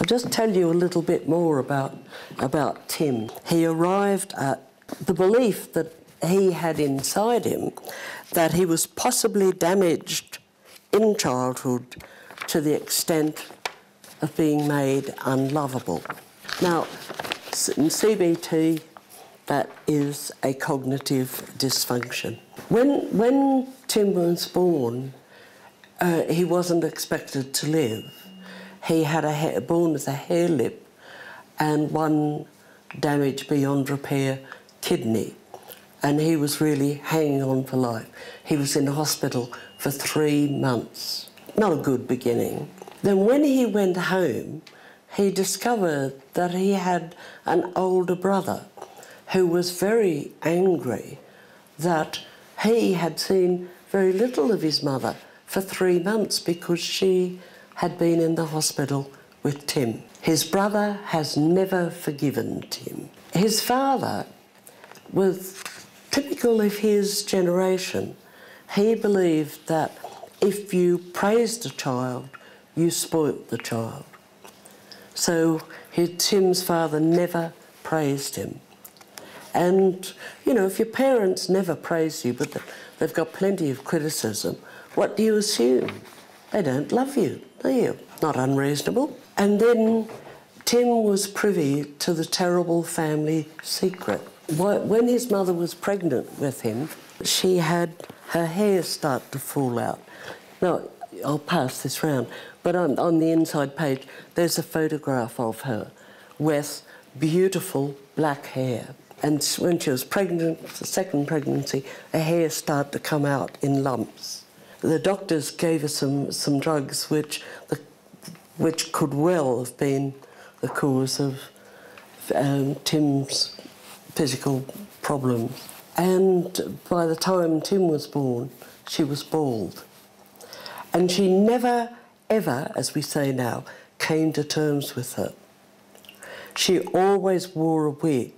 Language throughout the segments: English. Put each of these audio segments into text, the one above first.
I'll just tell you a little bit more about Tim. He arrived at the belief that he had inside him that he was possibly damaged in childhood to the extent of being made unlovable. Now, in CBT, that is a cognitive dysfunction. When Tim was born, he wasn't expected to live. He had born with a hair lip and one damaged beyond repair kidney, and he was really hanging on for life. He was in hospital for 3 months. Not a good beginning. Then when he went home, he discovered that he had an older brother who was very angry that he had seen very little of his mother for 3 months because she had been in the hospital with Tim. His brother has never forgiven Tim. His father was typical of his generation. He believed that if you praised a child, you spoilt the child. So Tim's father never praised him. And, you know, if your parents never praise you, but they've got plenty of criticism, what do you assume? They don't love you, do you? Not unreasonable. And then Tim was privy to the terrible family secret. When his mother was pregnant with him, she had her hair start to fall out. Now, I'll pass this round, but on the inside page, there's a photograph of her with beautiful black hair. And when she was pregnant, the second pregnancy, her hair started to come out in lumps. The doctors gave her some drugs which could well have been the cause of Tim's physical problems. And by the time Tim was born, she was bald. And she never, ever, as we say now, came to terms with her. She always wore a wig.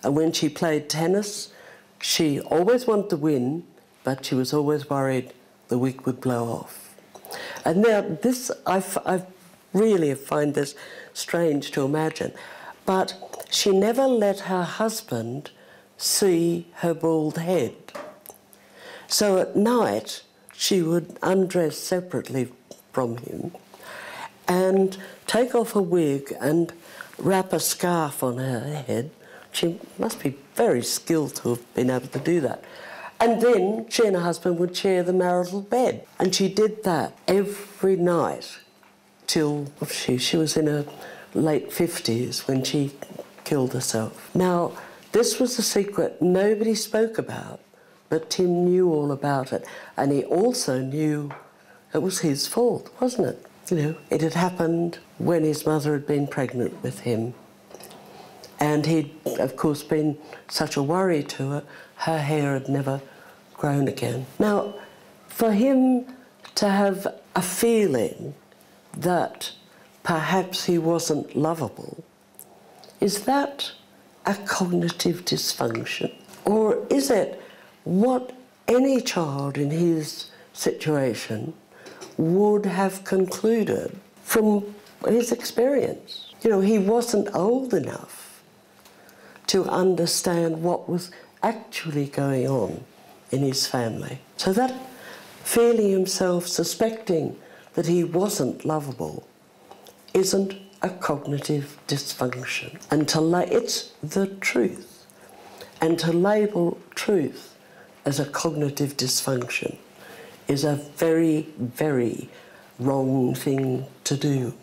And when she played tennis, she always wanted to win, but she was always worried the wig would blow off. And now this, I really find this strange to imagine, but she never let her husband see her bald head. So at night, she would undress separately from him and take off her wig and wrap a scarf on her head. She must be very skilled to have been able to do that. And then she and her husband would share the marital bed. And she did that every night till she was in her late 50s when she killed herself. Now, this was a secret nobody spoke about, but Tim knew all about it. And he also knew it was his fault, wasn't it? You know, it had happened when his mother had been pregnant with him. And he'd, of course, been such a worry to her, her hair had never grown again. Now, for him to have a feeling that perhaps he wasn't lovable, is that a cognitive dysfunction? Or is it what any child in his situation would have concluded from his experience? You know, he wasn't old enough to understand what was actually going on in his family. So that feeling himself suspecting that he wasn't lovable isn't a cognitive dysfunction. And it's the truth. And to label truth as a cognitive dysfunction is a very, very wrong thing to do.